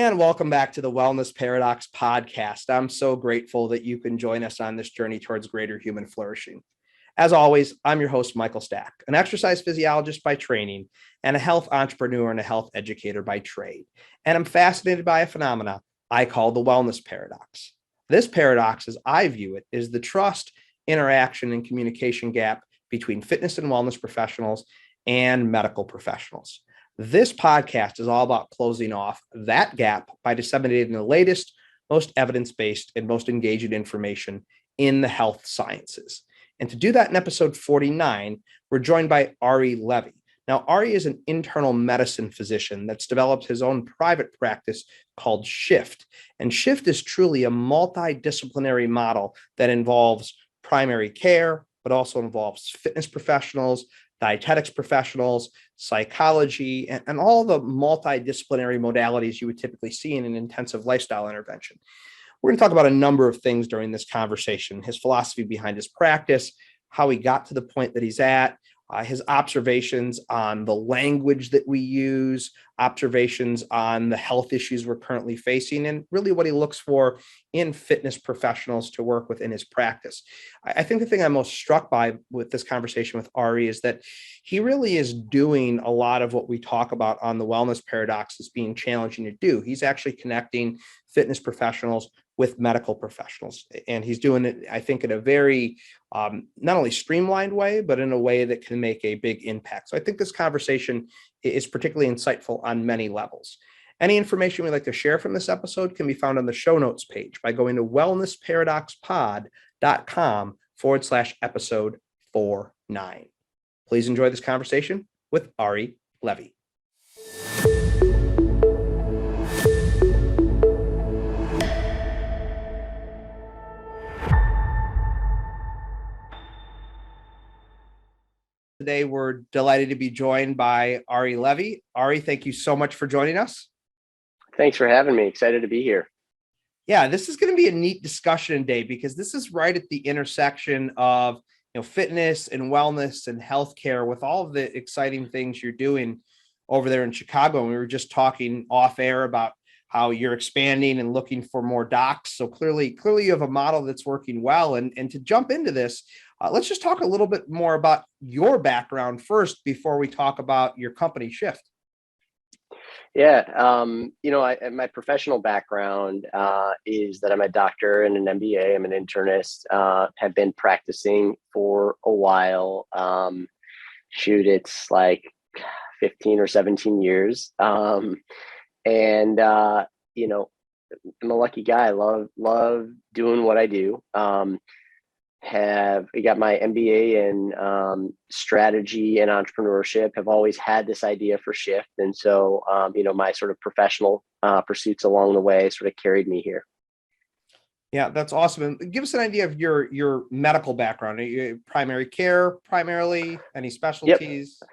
And welcome back to the Wellness Paradox podcast. I'm so grateful that you can join us on this journey towards greater human flourishing. As always, I'm your host, Michael Stack, an exercise physiologist by training and a health entrepreneur and a health educator by trade. And I'm fascinated by a phenomena I call the wellness paradox. This paradox, as I view it, is the trust, interaction, and communication gap between fitness and wellness professionals and medical professionals. This podcast is all about closing off that gap by disseminating the latest, most evidence-based, and most engaging information in the health sciences. And to do that in episode 49, we're joined by Ari Levy. Now, Ari is an internal medicine physician that's developed his own private practice called Shift. And Shift is truly a multidisciplinary model that involves primary care, but also involves fitness professionals, dietetics professionals, psychology, and all the multidisciplinary modalities you would typically see in an intensive lifestyle intervention. We're going to talk about a number of things during this conversation: his philosophy behind his practice, how he got to the point that he's at, his observations on the language that we use, observations on the health issues we're currently facing, and really what he looks for in fitness professionals to work within his practice. I think the thing I'm most struck by with this conversation with Ari is that he really is doing a lot of what we talk about on the wellness paradox as being challenging to do. He's actually connecting fitness professionals with medical professionals. And he's doing it, I think, in a very not only streamlined way, but in a way that can make a big impact. So I think this conversation is particularly insightful on many levels. Any information we'd like to share from this episode can be found on the show notes page by going to wellnessparadoxpod.com/episode 49. Please enjoy this conversation with Ari Levy. Today, we're delighted to be joined by Ari Levy. Ari, thank you so much for joining us. Thanks for having me. Excited to be here. Yeah, this is going to be a neat discussion today because this is right at the intersection of fitness and wellness and healthcare with all of the exciting things you're doing over there in Chicago. And we were just talking off air about how you're expanding and looking for more docs. So clearly you have a model that's working well. And to jump into this, let's just talk a little bit more about your background first before we talk about your company Shift. Yeah. My professional background is that I'm a doctor and an MBA. I'm an internist, have been practicing for a while. It's like 15 or 17 years. I'm a lucky guy. I love doing what I do. I got my MBA in strategy and entrepreneurship, have always had this idea for Shift. And so, my sort of professional pursuits along the way sort of carried me here. Yeah, that's awesome. And give us an idea of your medical background. Are you primary care primarily? Any specialties? Yep.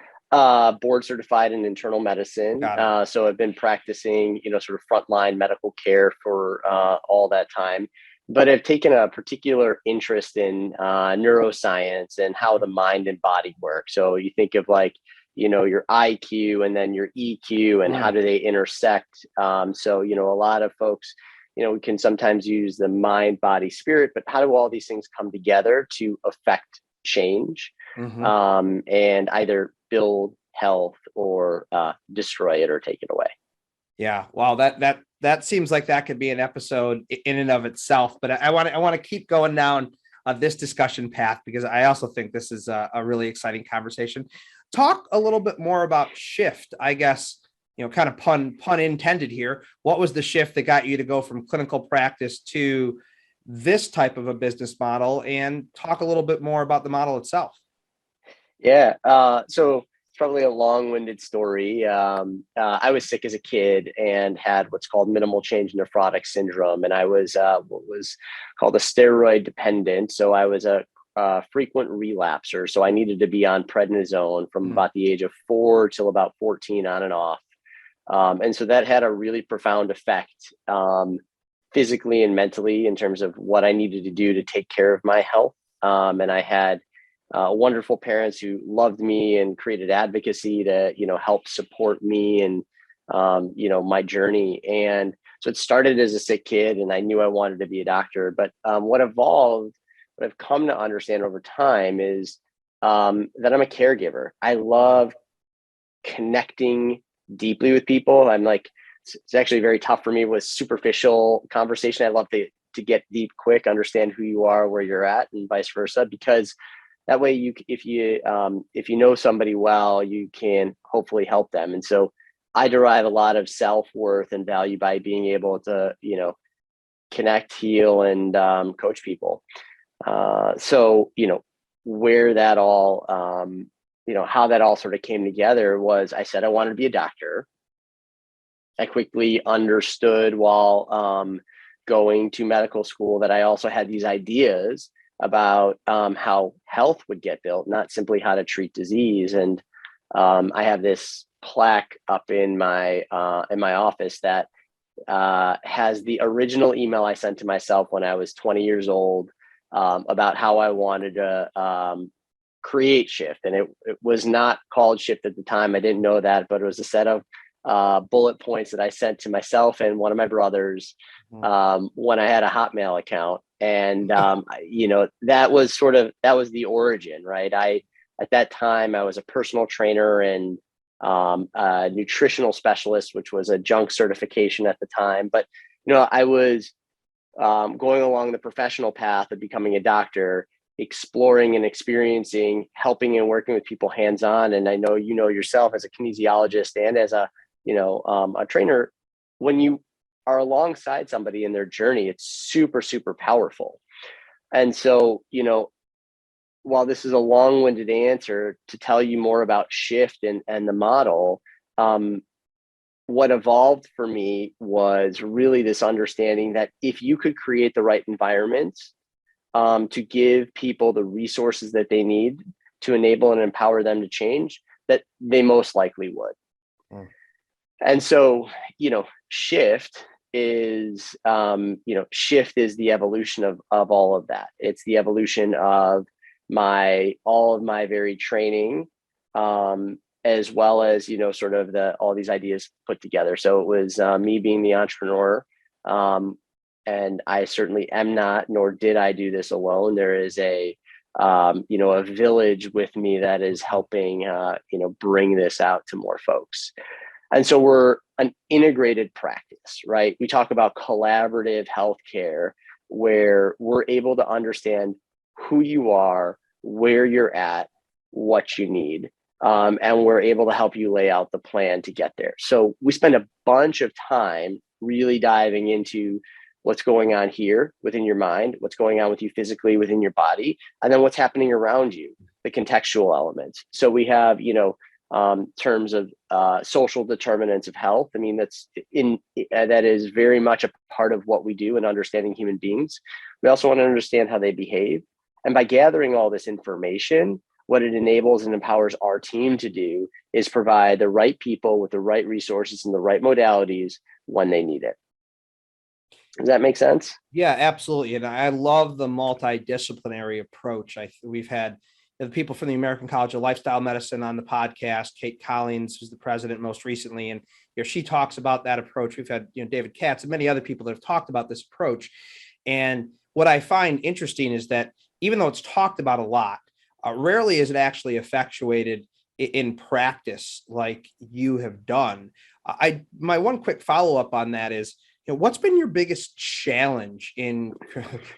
Board certified in internal medicine. So I've been practicing, sort of frontline medical care for all that time. But I've taken a particular interest in neuroscience and how the mind and body work. So you think of your IQ and then your EQ and how do they intersect? So a lot of folks, we can sometimes use the mind, body, spirit, but how do all these things come together to affect change and either build health or destroy it or take it away? Yeah. Wow. That seems like that could be an episode in and of itself, but I want to keep going down this discussion path because I also think this is a really exciting conversation. Talk a little bit more about Shift, I guess, kind of pun intended here. What was the shift that got you to go from clinical practice to this type of a business model, and talk a little bit more about the model itself? Yeah. So it's probably a long-winded story. I was sick as a kid and had what's called minimal change nephrotic syndrome. And I was what was called a steroid dependent. So I was a frequent relapser. So I needed to be on prednisone from about the age of 4 till about 14 on and off. And so that had a really profound effect physically and mentally in terms of what I needed to do to take care of my health. And I had wonderful parents who loved me and created advocacy to, help support me and my journey. And so it started as a sick kid, and I knew I wanted to be a doctor. But what I've come to understand over time is that I'm a caregiver. I love connecting deeply with people. It's actually very tough for me with superficial conversation. I love to get deep quick, understand who you are, where you're at, and vice versa, because that way if you know somebody well, you can hopefully help them. And so I derive a lot of self-worth and value by being able to, connect, heal, and coach people. So, where that all, how that all sort of came together was I said I wanted to be a doctor. I quickly understood while going to medical school that I also had these ideas about how health would get built, not simply how to treat disease. And I have this plaque up in my office that has the original email I sent to myself when I was 20 years old about how I wanted to create Shift. And it was not called Shift at the time. I didn't know that, but it was a set of bullet points that I sent to myself and one of my brothers when I had a Hotmail account. And, that was the origin, right? At that time, I was a personal trainer and a nutritional specialist, which was a junk certification at the time. But, I was going along the professional path of becoming a doctor, exploring and experiencing, helping and working with people hands-on. And I know, yourself as a kinesiologist and as a trainer, when you are alongside somebody in their journey, it's super, super powerful. And so, while this is a long-winded answer to tell you more about Shift and the model, what evolved for me was really this understanding that if you could create the right environment to give people the resources that they need to enable and empower them to change, that they most likely would. And so, Shift is, Shift is the evolution of all of that. It's the evolution of all of my varied training, as well as, sort of all these ideas put together. So it was me being the entrepreneur. And I certainly am not, nor did I do this alone. There is a village with me that is helping, bring this out to more folks. And so we're an integrated practice, right? We talk about collaborative healthcare, where we're able to understand who you are, where you're at, what you need, and we're able to help you lay out the plan to get there. So we spend a bunch of time really diving into what's going on here within your mind, what's going on with you physically within your body, and then what's happening around you, the contextual elements. So we have, terms of social determinants of health. I mean, that is very much a part of what we do in understanding human beings. We also want to understand how they behave. And by gathering all this information, what it enables and empowers our team to do is provide the right people with the right resources and the right modalities when they need it. Does that make sense? Yeah, absolutely. And I love the multidisciplinary approach. We've had the people from the American College of Lifestyle Medicine on the podcast. Kate Collins, who's the president most recently, and she talks about that approach. We've had David Katz and many other people that have talked about this approach. And what I find interesting is that even though it's talked about a lot, rarely is it actually effectuated in practice like you have done. My one quick follow-up on that is, what's been your biggest challenge in,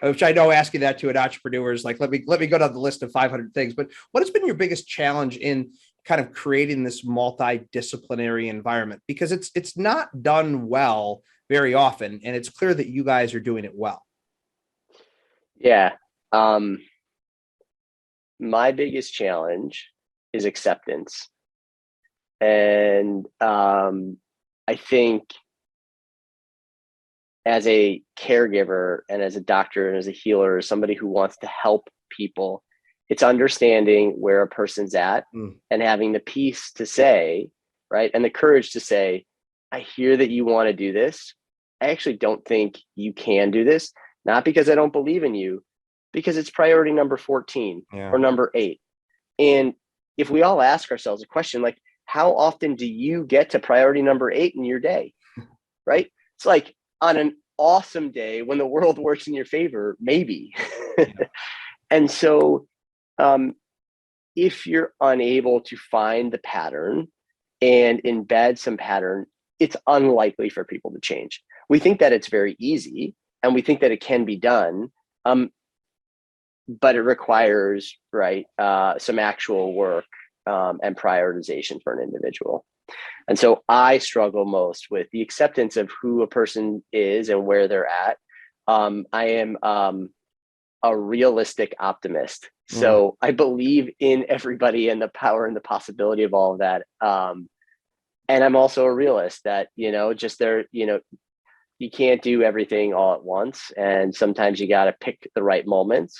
which I know asking that to an entrepreneur is like, let me go down the list of 500 things, but what has been your biggest challenge in kind of creating this multidisciplinary environment? Because it's not done well very often, and it's clear that you guys are doing it well. Yeah. My biggest challenge is acceptance. And I think as a caregiver and as a doctor and as a healer, as somebody who wants to help people, it's understanding where a person's at and having the peace to say, right, and the courage to say, I hear that you want to do this. I actually don't think you can do this, not because I don't believe in you, because it's priority number 14 or number 8. And if we all ask ourselves a question like, how often do you get to priority number 8 in your day, right? It's like on an awesome day when the world works in your favor, maybe. Yeah. And so if you're unable to find the pattern and embed some pattern, it's unlikely for people to change. We think that it's very easy and we think that it can be done, but it requires, right, some actual work and prioritization for an individual. And so I struggle most with the acceptance of who a person is and where they're at. I am a realistic optimist. So I believe in everybody and the power and the possibility of all of that. And I'm also a realist that, just there, you can't do everything all at once. And sometimes you got to pick the right moments.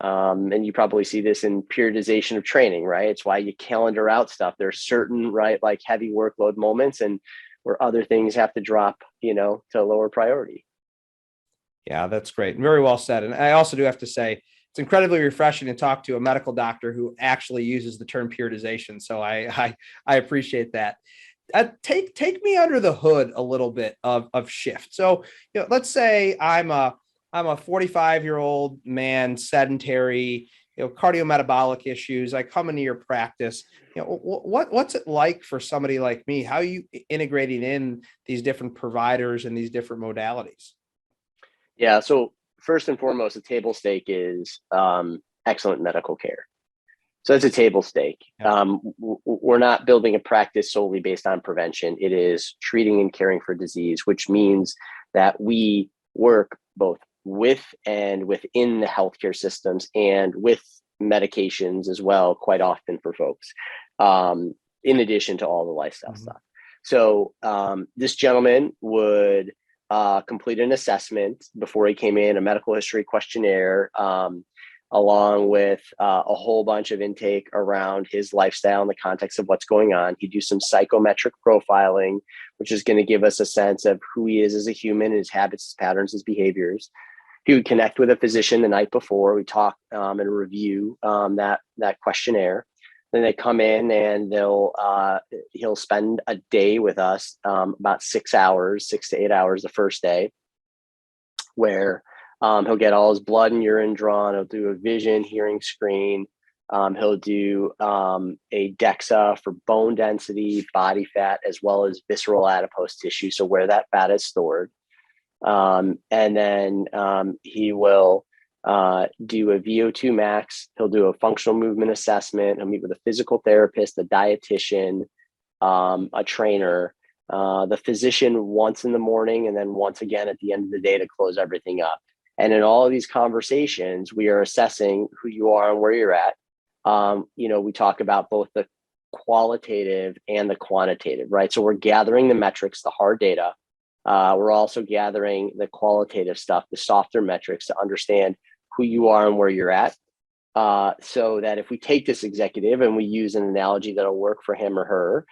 And you probably see this in periodization of training, right? It's why you calendar out stuff. There's certain, right, like heavy workload moments and where other things have to drop, to a lower priority. Yeah, that's great. Very well said. And I also do have to say, it's incredibly refreshing to talk to a medical doctor who actually uses the term periodization. So I appreciate that. Take me under the hood a little bit of shift. So, let's say I'm a 45-year-old man, sedentary, cardiometabolic issues. I come into your practice. What's it like for somebody like me? How are you integrating in these different providers and these different modalities? Yeah. So first and foremost, the table stake is excellent medical care. So that's a table stake. Yeah. We're not building a practice solely based on prevention. It is treating and caring for disease, which means that we work both with and within the healthcare systems and with medications as well, quite often for folks, in addition to all the lifestyle stuff. So this gentleman would complete an assessment before he came in, a medical history questionnaire, along with a whole bunch of intake around his lifestyle in the context of what's going on. He'd do some psychometric profiling, which is going to give us a sense of who he is as a human, his habits, his patterns, his behaviors. He would connect with a physician the night before. We talk and review that questionnaire. Then they come in and he'll spend a day with us, about 6 to 8 hours the first day, where he'll get all his blood and urine drawn. He'll do a vision, hearing screen. He'll do a DEXA for bone density, body fat, as well as visceral adipose tissue, so where that fat is stored. And then he will do a VO2 max. He'll do a functional movement assessment. He'll meet with a physical therapist, a dietitian, a trainer, the physician once in the morning, and then once again at the end of the day to close everything up. And in all of these conversations, we are assessing who you are and where you're at. We talk about both the qualitative and the quantitative, right? So we're gathering the metrics, the hard data. We're also gathering the qualitative stuff, the softer metrics, to understand who you are and where you're at. So that if we take this executive and we use an analogy that'll work for him or her,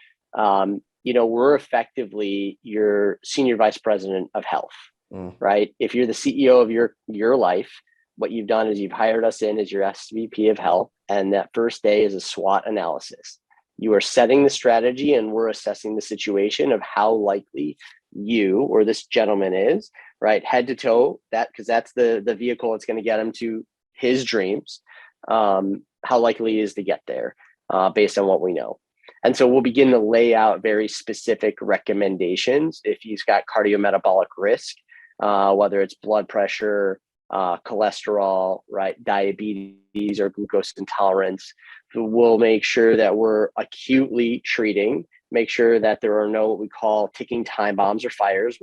we're effectively your senior vice president of health, right? If you're the CEO of your life, what you've done is you've hired us in as your SVP of health. And that first day is a SWOT analysis. You are setting the strategy and we're assessing the situation of how likely you or this gentleman is, right? Head to toe, because that's the vehicle that's going to get him to his dreams. How likely he is to get there based on what we know. And so we'll begin to lay out very specific recommendations if he's got cardiometabolic risk, whether it's blood pressure, cholesterol, right, diabetes, or glucose intolerance. We'll make sure that we're acutely treating, make sure that there are no what we call ticking time bombs or fires.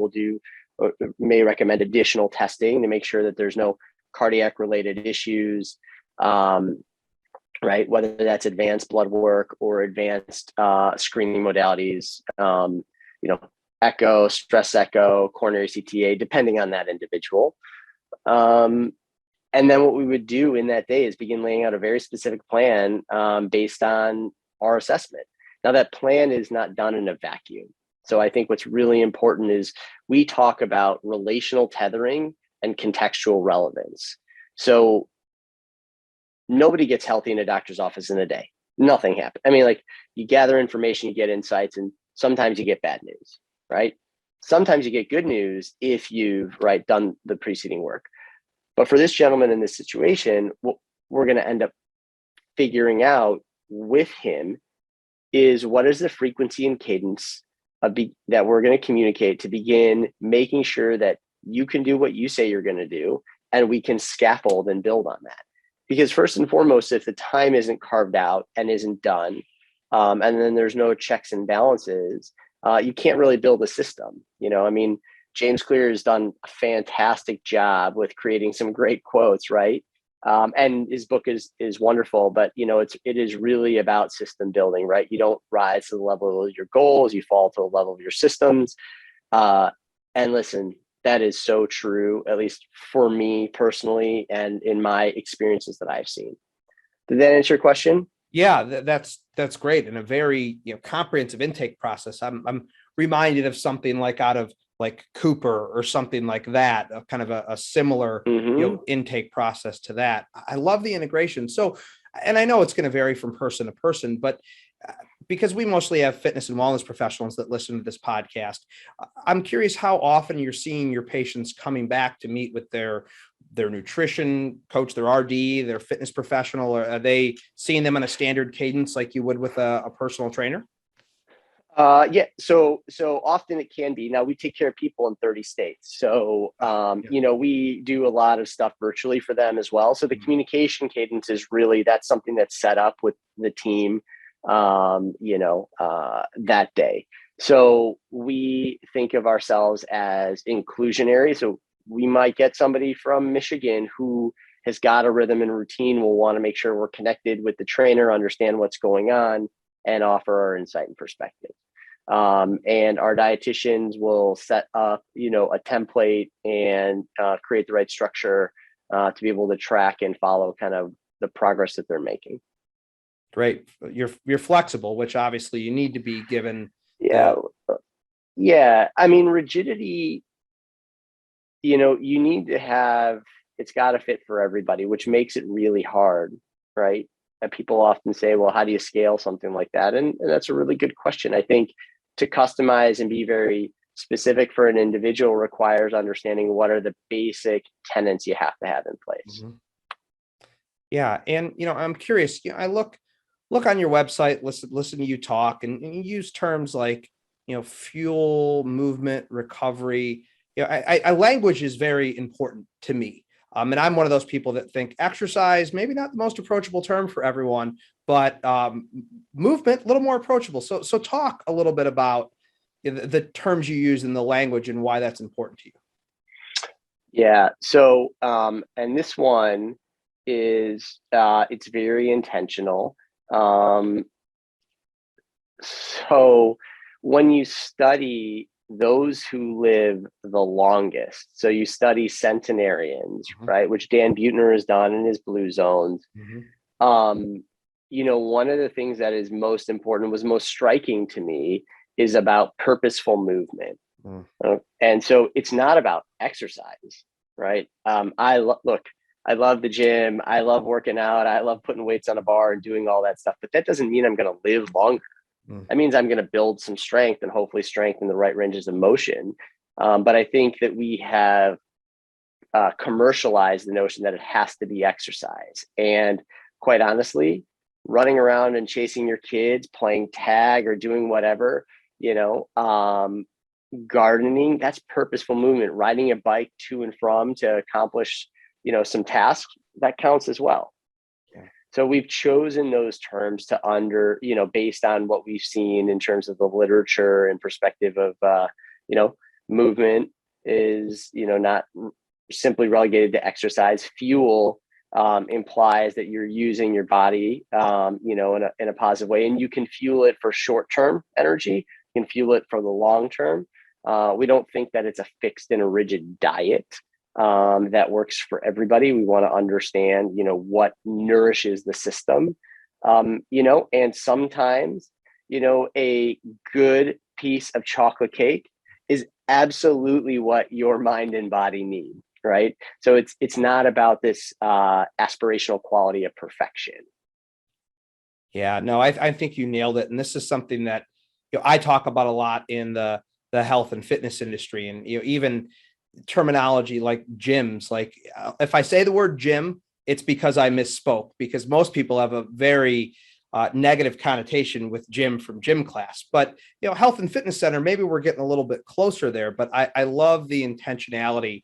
May recommend additional testing to make sure that there's no cardiac related issues, right? Whether that's advanced blood work or advanced screening modalities, echo, stress echo, coronary CTA, depending on that individual. And then what we would do in that day is begin laying out a very specific plan based on our assessment. Now, that plan is not done in a vacuum. So I think what's really important is we talk about relational tethering and contextual relevance. So nobody gets healthy in a doctor's office in a day, nothing happens. I mean, like, you gather information, you get insights, and sometimes you get bad news, right? Sometimes you get good news if you've done the preceding work. But for this gentleman in this situation, what we're going to end up figuring out with him is what is the frequency and cadence that we're going to communicate to begin making sure that you can do what you say you're going to do, and we can scaffold and build on that. Because first and foremost, if the time isn't carved out and isn't done, and then there's no checks and balances, you can't really build a system. I mean, James Clear has done a fantastic job with creating some great quotes, right? And his book is wonderful, but it is really about system building, right? You don't rise to the level of your goals, you fall to the level of your systems. And listen, that is so true, at least for me personally, and in my experiences that I've seen. Did that answer your question? Yeah, that's great, and a very comprehensive intake process. I'm reminded of something like out of like Cooper or something like that, kind of a similar intake process to that. I love the integration. So, and I know it's going to vary from person to person, but because we mostly have fitness and wellness professionals that listen to this podcast, I'm curious how often you're seeing your patients coming back to meet with their nutrition coach, their RD, their fitness professional, or are they seeing them on a standard cadence like you would with a personal trainer? Yeah. So often it can be. Now, we take care of people in 30 states. So, we do a lot of stuff virtually for them as well. So the communication cadence is really, that's something that's set up with the team, that day. So we think of ourselves as inclusionary. So we might get somebody from Michigan who has got a rhythm and routine. We'll want to make sure we're connected with the trainer, understand what's going on, and offer our insight and perspective. And our dietitians will set up, a template and create the right structure to be able to track and follow kind of the progress that they're making. Great. You're flexible, which obviously you need to be given. Yeah. Yeah. I mean, rigidity, you need to have, it's got to fit for everybody, which makes it really hard, right? And people often say, well, how do you scale something like that? And that's a really good question. I think to customize and be very specific for an individual requires understanding what are the basic tenets you have to have in place. Mm-hmm. Yeah. And, I'm curious, I look on your website, listen to you talk, and you use terms like, fuel, movement, recovery. I language is very important to me. And I'm one of those people that think exercise, maybe not the most approachable term for everyone, but movement, a little more approachable. So talk a little bit about the terms you use in the language and why that's important to you. Yeah. So, and this one is, it's very intentional. So when you study those who live the longest, so you study centenarians, right, which Dan Buettner has done in his Blue Zones. One of the things that is most important, was most striking to me, is about purposeful movement. And so it's not about exercise, right? I love the gym. I love working out. I love putting weights on a bar and doing all that stuff, but that doesn't mean I'm going to live longer. That means I'm going to build some strength and hopefully strengthen the right ranges of motion. But I think that we have commercialized the notion that it has to be exercise. And quite honestly, running around and chasing your kids, playing tag or doing whatever, gardening, that's purposeful movement. Riding a bike to and from to accomplish, some tasks, that counts as well. So we've chosen those terms to based on what we've seen in terms of the literature and perspective of, movement is, not simply relegated to exercise. Fuel implies that you're using your body, in a positive way, and you can fuel it for short-term energy. You can fuel it for the long term. We don't think that it's a fixed and a rigid diet that works for everybody. We want to understand, what nourishes the system, and sometimes, a good piece of chocolate cake is absolutely what your mind and body need, right? So it's not about this aspirational quality of perfection. Yeah, no, I think you nailed it. And this is something that I talk about a lot in the health and fitness industry, and even terminology like gyms. Like if I say the word gym, it's because I misspoke, because most people have a very negative connotation with gym from gym class. But health and fitness center, maybe we're getting a little bit closer there. But I love the intentionality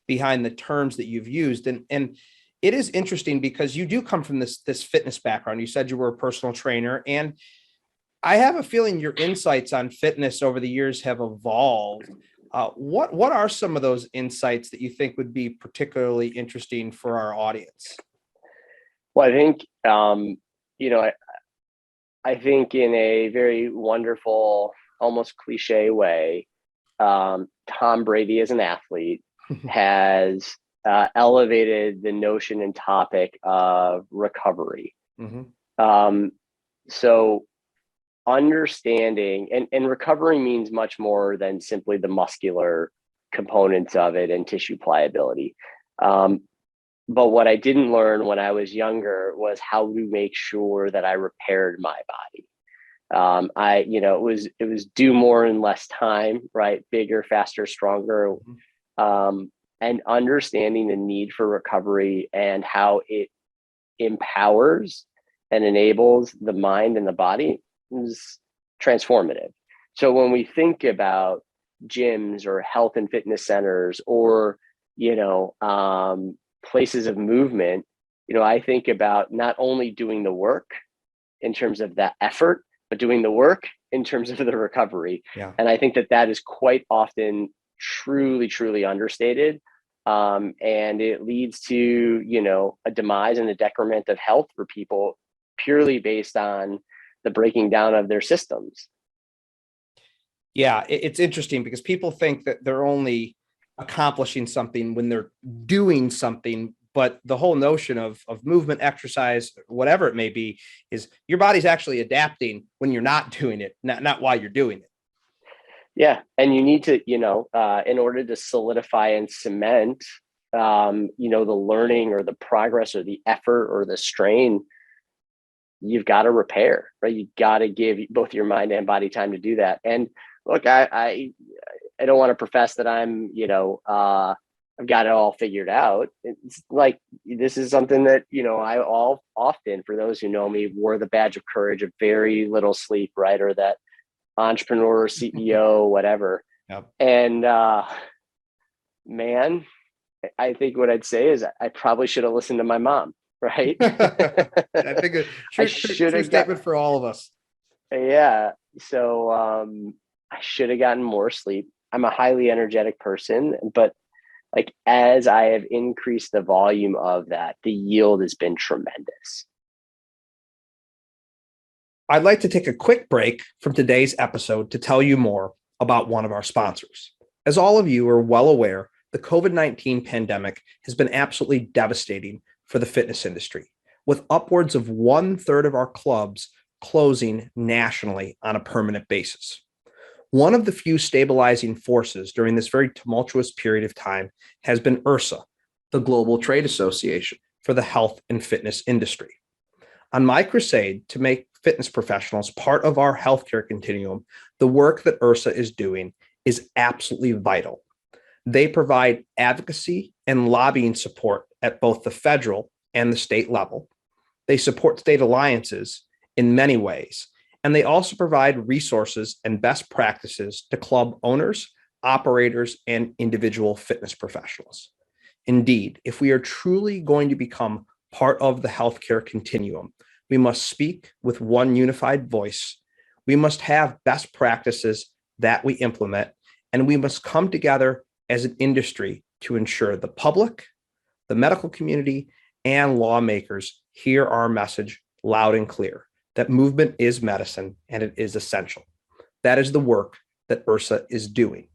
behind the terms that you've used, and it is interesting because you do come from this fitness background. You said you were a personal trainer, and I have a feeling your insights on fitness over the years have evolved. What are some of those insights that you think would be particularly interesting for our audience? Well, I think I think in a very wonderful, almost cliche way, Tom Brady as an athlete has elevated the notion and topic of recovery. Mm-hmm. So understanding and recovery means much more than simply the muscular components of it and tissue pliability. But what I didn't learn when I was younger was how to make sure that I repaired my body. It was do more in less time, right? Bigger, faster, stronger. And understanding the need for recovery and how it empowers and enables the mind and the body is transformative. So when we think about gyms or health and fitness centers or, places of movement, I think about not only doing the work in terms of that effort, but doing the work in terms of the recovery. Yeah. And I think that is quite often truly, truly understated. And it leads to, a demise and a decrement of health for people purely based on the breaking down of their systems. Yeah, it's interesting because people think that they're only accomplishing something when they're doing something, but the whole notion of movement, exercise, whatever it may be, is your body's actually adapting when you're not doing it, not while you're doing it. Yeah. And you need to, in order to solidify and cement, the learning or the progress or the effort or the strain, you've got to repair, right? You've got to give both your mind and body time to do that. And look, I don't want to profess that I'm, I've got it all figured out. It's like, this is something that, I often, for those who know me, wore the badge of courage of very little sleep, right? Or that entrepreneur, CEO, whatever. Yep. And man, I think what I'd say is I probably should have listened to my mom, right? I think a true statement for all of us. Yeah. So I should have gotten more sleep. I'm a highly energetic person, but like as I have increased the volume of that, the yield has been tremendous. I'd like to take a quick break from today's episode to tell you more about one of our sponsors. As all of you are well aware, the COVID-19 pandemic has been absolutely devastating for the fitness industry, with upwards of 1/3 of our clubs closing nationally on a permanent basis. One of the few stabilizing forces during this very tumultuous period of time has been IHRSA, the Global Trade Association for the Health and Fitness Industry. On my crusade to make fitness professionals part of our healthcare continuum, the work that IHRSA is doing is absolutely vital. They provide advocacy and lobbying support at both the federal and the state level. They support state alliances in many ways, and they also provide resources and best practices to club owners, operators, and individual fitness professionals. Indeed, if we are truly going to become part of the healthcare continuum, we must speak with one unified voice. We must have best practices that we implement, and we must come together as an industry to ensure the public, the medical community, and lawmakers hear our message loud and clear, that movement is medicine and it is essential. That is the work that IHRSA is doing.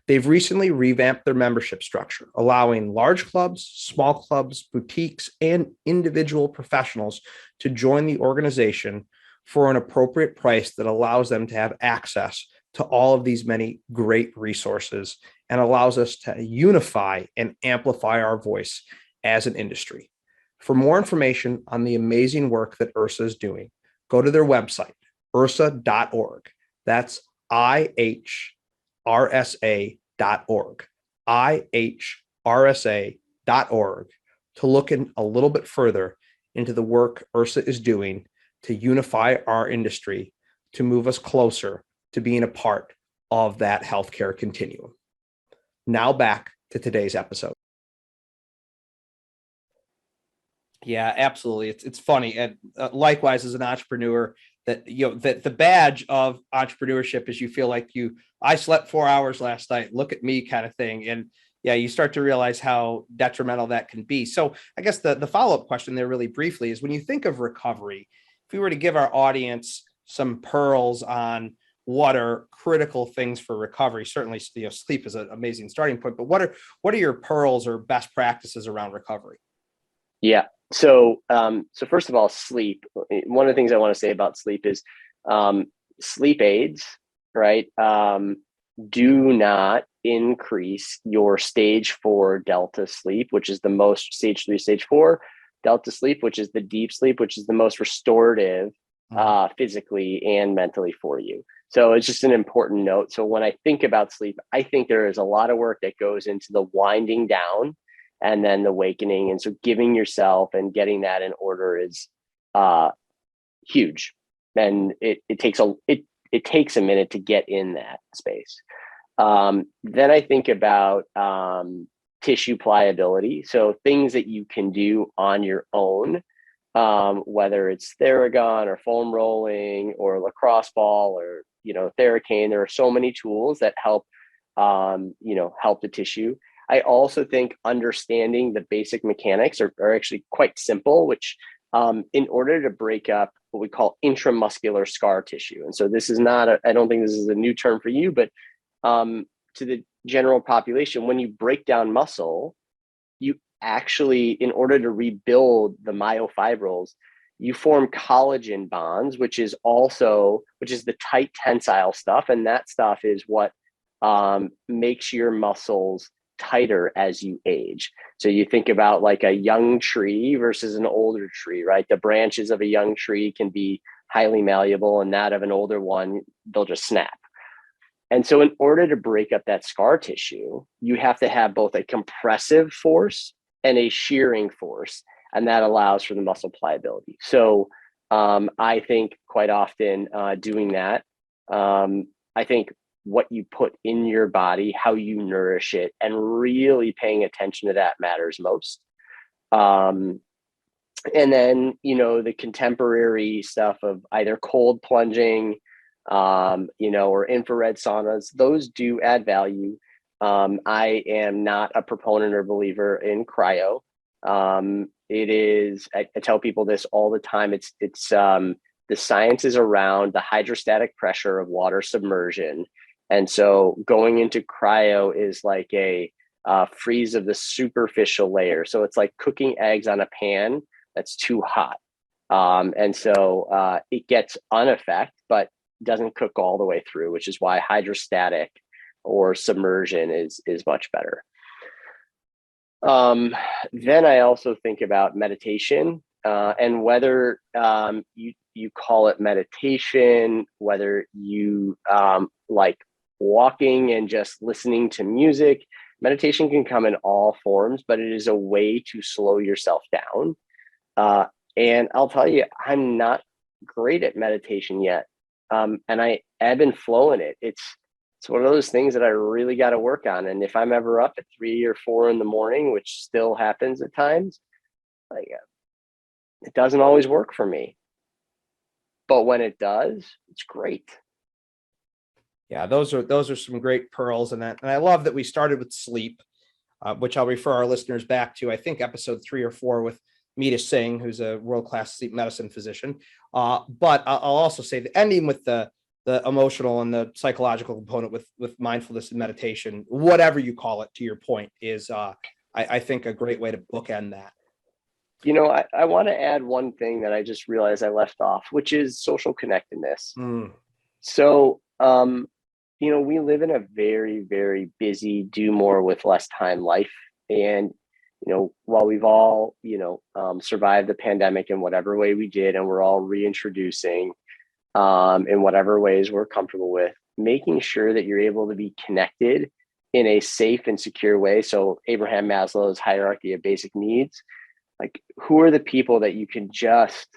They've recently revamped their membership structure, allowing large clubs, small clubs, boutiques, and individual professionals to join the organization for an appropriate price that allows them to have access to all of these many great resources and allows us to unify and amplify our voice as an industry. For more information on the amazing work that IHRSA is doing, go to their website, IHRSA.org. That's IHRSA.org. IHRSA.org to look in a little bit further into the work IHRSA is doing to unify our industry, to move us closer to being a part of that healthcare continuum. Now back to today's episode. Yeah, absolutely. It's funny. And likewise, as an entrepreneur, that that the badge of entrepreneurship is you feel like I slept 4 hours last night, look at me kind of thing. And yeah, you start to realize how detrimental that can be. So I guess the follow-up question there really briefly is, when you think of recovery, if we were to give our audience some pearls on what are critical things for recovery, certainly sleep is an amazing starting point, but what are your pearls or best practices around recovery? Yeah. So first of all, sleep. One of the things I want to say about sleep is sleep aids, right? Do not increase your stage 4 delta sleep, which is the most stage 3, stage 4 delta sleep, which is the deep sleep, which is the most restorative physically and mentally for you. So it's just an important note. So when I think about sleep, I think there is a lot of work that goes into the winding down and then the awakening. And so giving yourself and getting that in order is huge. And it takes a minute to get in that space. Then I think about tissue pliability. So things that you can do on your own, whether it's Theragun or foam rolling or lacrosse ball or, Theracane. There are so many tools that help, help the tissue. I also think understanding the basic mechanics are actually quite simple, which in order to break up what we call intramuscular scar tissue. And so this is not, I don't think this is a new term for you, but to the general population, when you break down muscle, you actually, in order to rebuild the myofibrils, you form collagen bonds, which is the tight tensile stuff. And that stuff is what makes your muscles tighter as you age. So you think about like a young tree versus an older tree, right? The branches of a young tree can be highly malleable, and that of an older one, they'll just snap. And so in order to break up that scar tissue, you have to have both a compressive force and a shearing force, and that allows for the muscle pliability. So I think quite often doing that, I think what you put in your body, how you nourish it, and really paying attention to that matters most. And then, the contemporary stuff of either cold plunging, or infrared saunas, those do add value. I am not a proponent or believer in cryo. It is, I tell people this all the time. It's the science is around the hydrostatic pressure of water submersion. And so going into cryo is like a freeze of the superficial layer. So it's like cooking eggs on a pan that's too hot. And so it gets an effect, but doesn't cook all the way through, which is why hydrostatic or submersion is much better. Then I also think about meditation, and whether you call it meditation, whether you like walking and just listening to music. Meditation can come in all forms, but it is a way to slow yourself down. And I'll tell you, I'm not great at meditation yet. And I ebb and flow in it. It's one of those things that I really got to work on. And if I'm ever up at 3 or 4 in the morning, which still happens at times, like it doesn't always work for me. But when it does, it's great. Yeah, those are some great pearls in that. And I love that we started with sleep, which I'll refer our listeners back to, I think, episode 3 or 4 with Meeta Singh, who's a world-class sleep medicine physician. But I'll also say the ending with the emotional and the psychological component with mindfulness and meditation, whatever you call it, to your point, is I think a great way to bookend that. I want to add one thing that I just realized I left off, which is social connectedness. So, we live in a very, very busy, do more with less time life. And, while we've all, survived the pandemic in whatever way we did, and we're all reintroducing in whatever ways we're comfortable with, making sure that you're able to be connected in a safe and secure way. So Abraham Maslow's hierarchy of basic needs, like, who are the people that you can just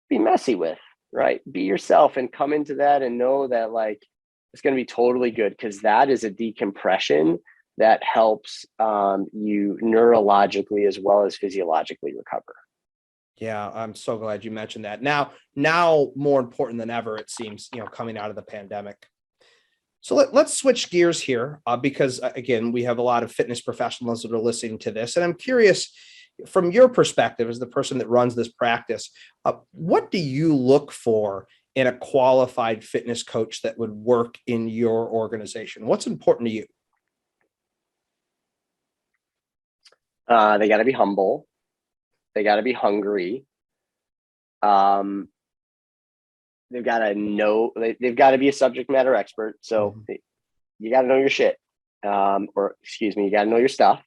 be messy with, right? Be yourself and come into that and know that, like, it's going to be totally good, because that is a decompression that helps you neurologically as well as physiologically recover. Yeah, I'm so glad you mentioned that. Now more important than ever, it seems, coming out of the pandemic. So let's switch gears here, because again, we have a lot of fitness professionals that are listening to this, and I'm curious, from your perspective as the person that runs this practice, what do you look for in a qualified fitness coach that would work in your organization? What's important to you? They got to be humble. They got to be hungry. They've got to know, they've got to be a subject matter expert. So you got to know your shit, you got to know your stuff.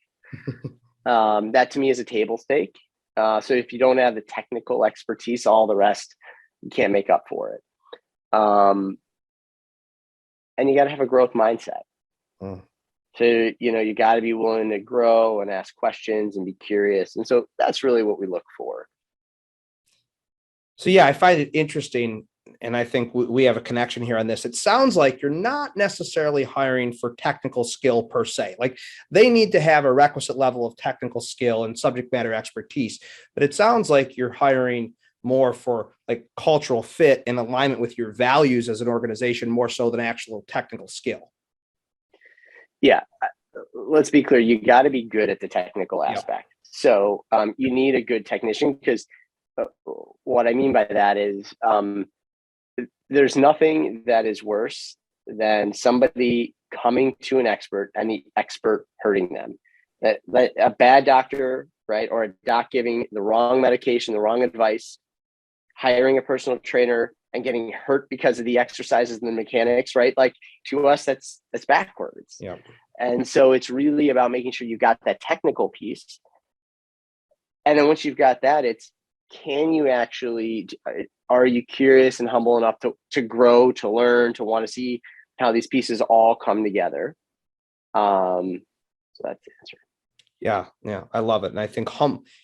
That to me is a table stake. So if you don't have the technical expertise, all the rest, you can't make up for it. And you got to have a growth mindset. So, you got to be willing to grow and ask questions and be curious. And so that's really what we look for. So, yeah, I find it interesting. And I think we have a connection here on this. It sounds like you're not necessarily hiring for technical skill per se. Like, they need to have a requisite level of technical skill and subject matter expertise, but it sounds like you're hiring more for like cultural fit and alignment with your values as an organization, more so than actual technical skill. Yeah. Let's be clear. You got to be good at the technical aspect. Yeah. So you need a good technician, because what I mean by that is, there's nothing that is worse than somebody coming to an expert and the expert hurting them. That a bad doctor, right, or a doc giving the wrong medication, the wrong advice, hiring a personal trainer and getting hurt because of the exercises and the mechanics, right? Like, to us, that's backwards. Yeah. And so it's really about making sure you got that technical piece. And then once you've got that, are you curious and humble enough to grow, to learn, to want to see how these pieces all come together? So that's the answer. Yeah, I love it. And I think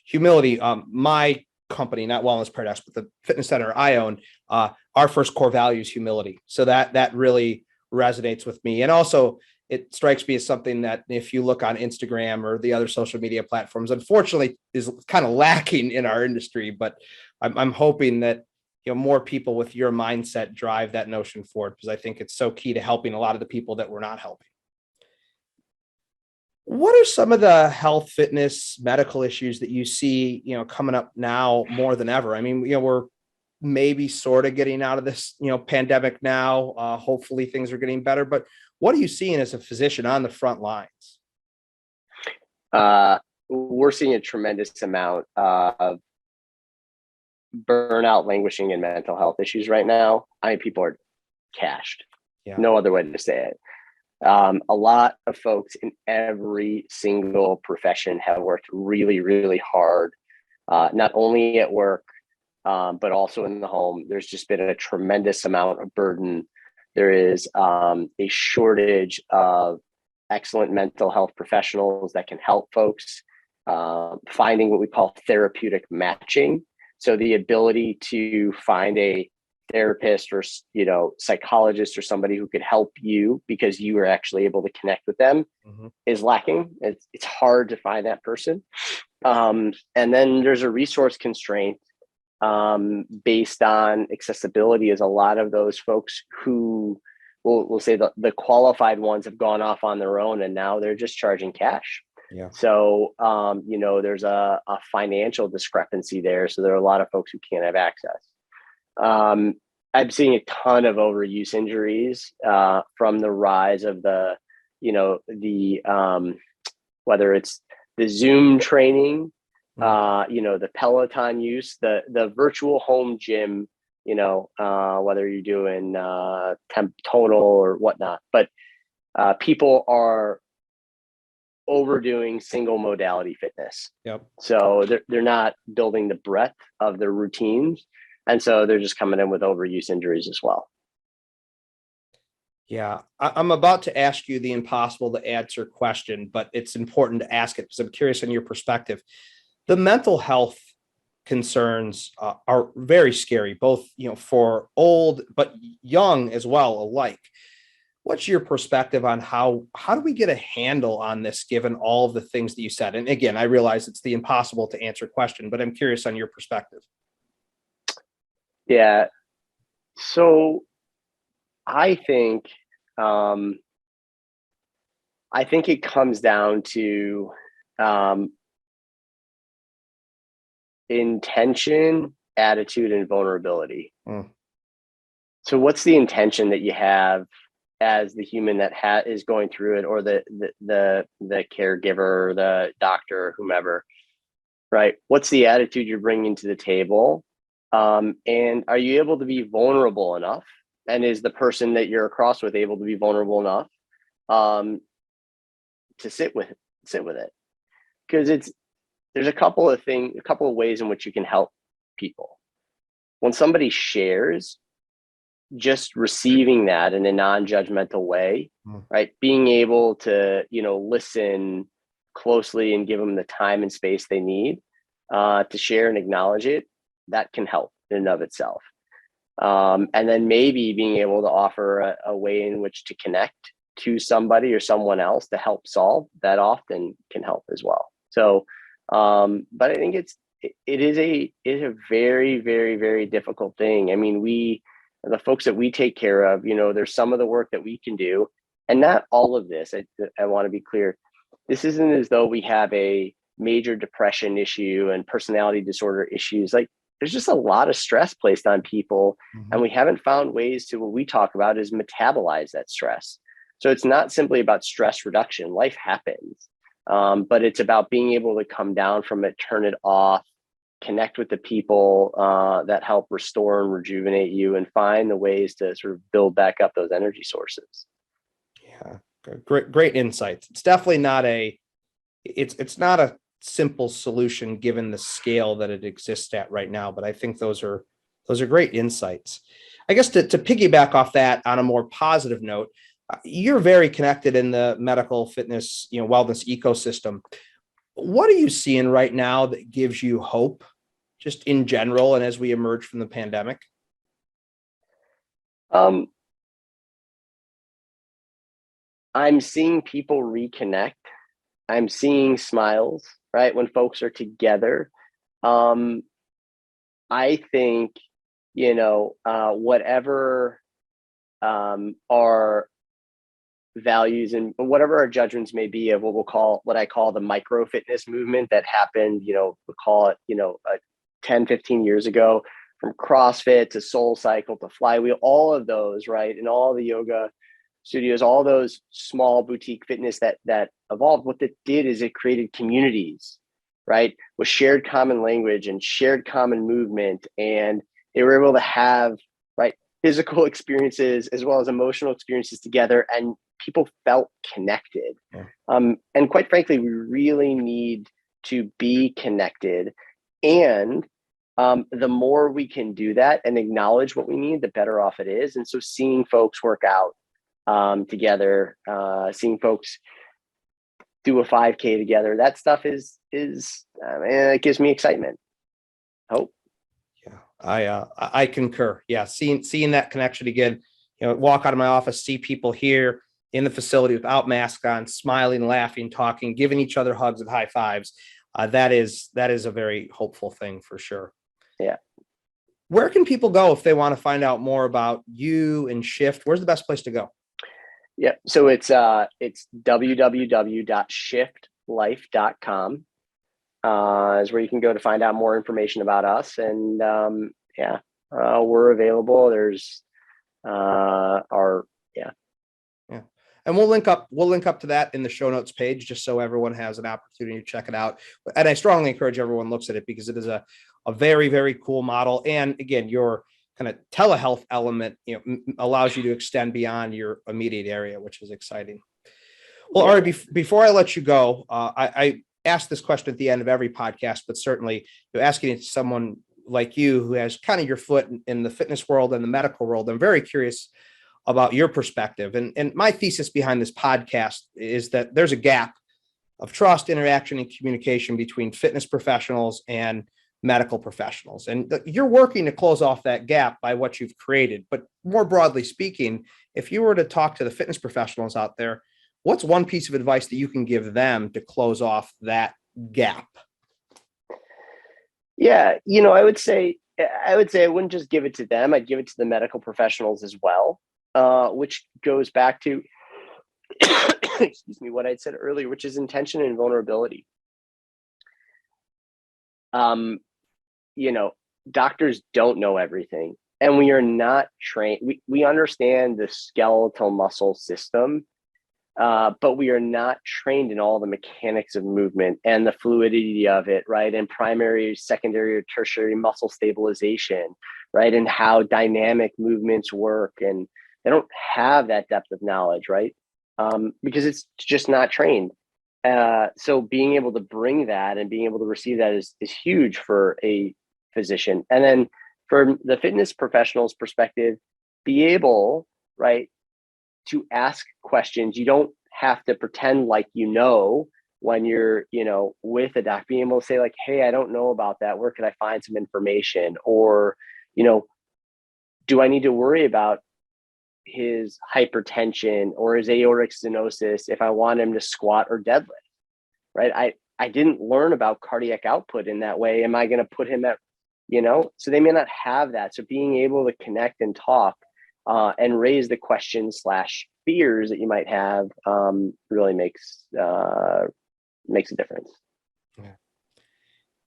humility, my company, not Wellness Paradox, but the fitness center I own, our first core value is humility. So that really resonates with me. And also, it strikes me as something that, if you look on Instagram or the other social media platforms, unfortunately is kind of lacking in our industry. But I'm hoping that, more people with your mindset drive that notion forward, because I think it's so key to helping a lot of the people that we're not helping. What are some of the health, fitness, medical issues that you see, coming up now more than ever? I mean, we're maybe sort of getting out of this, pandemic now. Hopefully things are getting better, but what are you seeing as a physician on the front lines? We're seeing a tremendous amount of burnout, languishing, and mental health issues right now. I mean, people are cashed. Yeah. No other way to say it. A lot of folks in every single profession have worked really, really hard, not only at work, but also in the home. There's just been a tremendous amount of burden. There is a shortage of excellent mental health professionals that can help folks, finding what we call therapeutic matching. So the ability to find a therapist or psychologist or somebody who could help you because you are actually able to connect with them is lacking. It's hard to find that person. And then there's a resource constraint based on accessibility, as a lot of those folks who we'll say the qualified ones have gone off on their own, and now they're just charging cash. Yeah. So, there's a financial discrepancy there. So there are a lot of folks who can't have access. I'm seeing a ton of overuse injuries from the rise of whether it's the Zoom training, the Peloton use, the virtual home gym, whether you're doing temp tonal or whatnot, but people are overdoing single modality fitness. Yep. So they're not building the breadth of their routines. And so they're just coming in with overuse injuries as well. Yeah, I'm about to ask you the impossible to answer question, but it's important to ask it because I'm curious on your perspective. The mental health concerns are very scary, both for old but young as well alike. What's your perspective on how do we get a handle on this, given all of the things that you said? And again, I realize it's the impossible to answer question, but I'm curious on your perspective. Yeah. So I think it comes down to intention, attitude, and vulnerability. So what's the intention that you have as the human that is going through it, or the caregiver, the doctor, or whomever, right? What's the attitude you're bringing to the table? And are you able to be vulnerable enough? And is the person that you're across with able to be vulnerable enough to sit with it? Because there's a couple of ways in which you can help people. When somebody shares, just receiving that in a non-judgmental way, right? Being able to, listen closely and give them the time and space they need to share and acknowledge it, that can help in and of itself. And then maybe being able to offer a way in which to connect to somebody or someone else to help solve, that often can help as well. So, but I think it is a very, very, very difficult thing. I mean, the folks that we take care of, there's some of the work that we can do, and not all of this. I want to be clear. This isn't as though we have a major depression issue and personality disorder issues. Like, there's just a lot of stress placed on people, and we haven't found ways to, what we talk about is metabolize that stress. So it's not simply about stress reduction. Life happens, but it's about being able to come down from it, turn it off, connect with the people that help restore and rejuvenate you, and find the ways to sort of build back up those energy sources. Yeah, great insights. It's definitely not it's not a simple solution given the scale that it exists at right now, but I think those are great insights. I guess to piggyback off that on a more positive note, you're very connected in the medical fitness, wellness ecosystem. What are you seeing right now that gives you hope, just in general, and as we emerge from the pandemic? I'm seeing people reconnect. I'm seeing smiles, right? When folks are together. I think, whatever our values and whatever our judgments may be of what I call the micro fitness movement that happened, we'll call it, 10, 15 years ago, from CrossFit to Soul Cycle to Flywheel, all of those, right? And all the yoga studios, all those small boutique fitness that evolved. What that did is it created communities, right? With shared common language and shared common movement. And they were able to have, right, physical experiences as well as emotional experiences together, and people felt connected. Yeah. And quite frankly, we really need to be connected. And the more we can do that and acknowledge what we need, the better off it is. And so seeing folks work out together, seeing folks do a 5K together, that stuff it gives me excitement, hope. Yeah, I concur. Yeah, seeing that connection again, walk out of my office, see people here in the facility without masks on, smiling, laughing, talking, giving each other hugs and high fives. That is a very hopeful thing for sure. Yeah. Where can people go if they want to find out more about you and Shift? Where's the best place to go? Yeah. So it's www.shiftlife.com is where you can go to find out more information about us. And we're available. There's And we'll link up to that in the show notes page, just so everyone has an opportunity to check it out. And I strongly encourage everyone looks at it, because it is a very, very cool model. And again, your kind of telehealth element, allows you to extend beyond your immediate area, which is exciting. Well, Ari, before I let you go, I ask this question at the end of every podcast, but certainly you're asking it to someone like you who has kind of your foot in the fitness world and the medical world. I'm very curious about your perspective. And my thesis behind this podcast is that there's a gap of trust, interaction, and communication between fitness professionals and medical professionals. And you're working to close off that gap by what you've created. But more broadly speaking, if you were to talk to the fitness professionals out there, what's one piece of advice that you can give them to close off that gap? Yeah, I would say I wouldn't just give it to them. I'd give it to the medical professionals as well, which goes back to, excuse me, what I'd said earlier, which is intention and vulnerability. Doctors don't know everything, and we are not trained. We understand the skeletal muscle system, but we are not trained in all the mechanics of movement and the fluidity of it, right? And primary, secondary, or tertiary muscle stabilization, right? And how dynamic movements work. And they don't have that depth of knowledge, right? Because it's just not trained. So being able to bring that and being able to receive that is huge for a physician. And then from the fitness professional's perspective, be able, right, to ask questions. You don't have to pretend like when you're, with a doc, being able to say like, hey, I don't know about that. Where can I find some information? Or, do I need to worry about his hypertension or his aortic stenosis if I want him to squat or deadlift, right? I didn't learn about cardiac output in that way. Am I going to put him at, so they may not have that. So being able to connect and talk and raise the questions / fears that you might have really makes a difference. Yeah.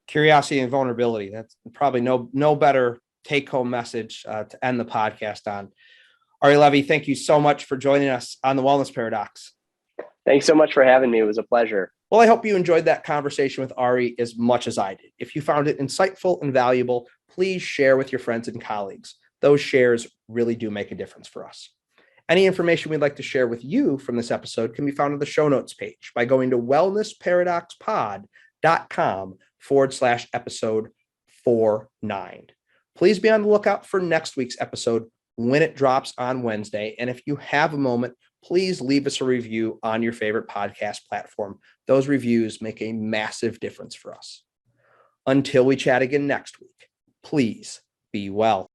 Curiosity and vulnerability. That's probably no better take-home message to end the podcast on. Ari Levy, thank you so much for joining us on the Wellness Paradox. Thanks so much for having me. It was a pleasure. Well, I hope you enjoyed that conversation with Ari as much as I did. If you found it insightful and valuable, please share with your friends and colleagues. Those shares really do make a difference for us. Any information we'd like to share with you from this episode can be found on the show notes page by going to wellnessparadoxpod.com/episode 49. Please be on the lookout for next week's episode when it drops on Wednesday. And if you have a moment, please leave us a review on your favorite podcast platform. Those reviews make a massive difference for us. Until we chat again next week, please be well.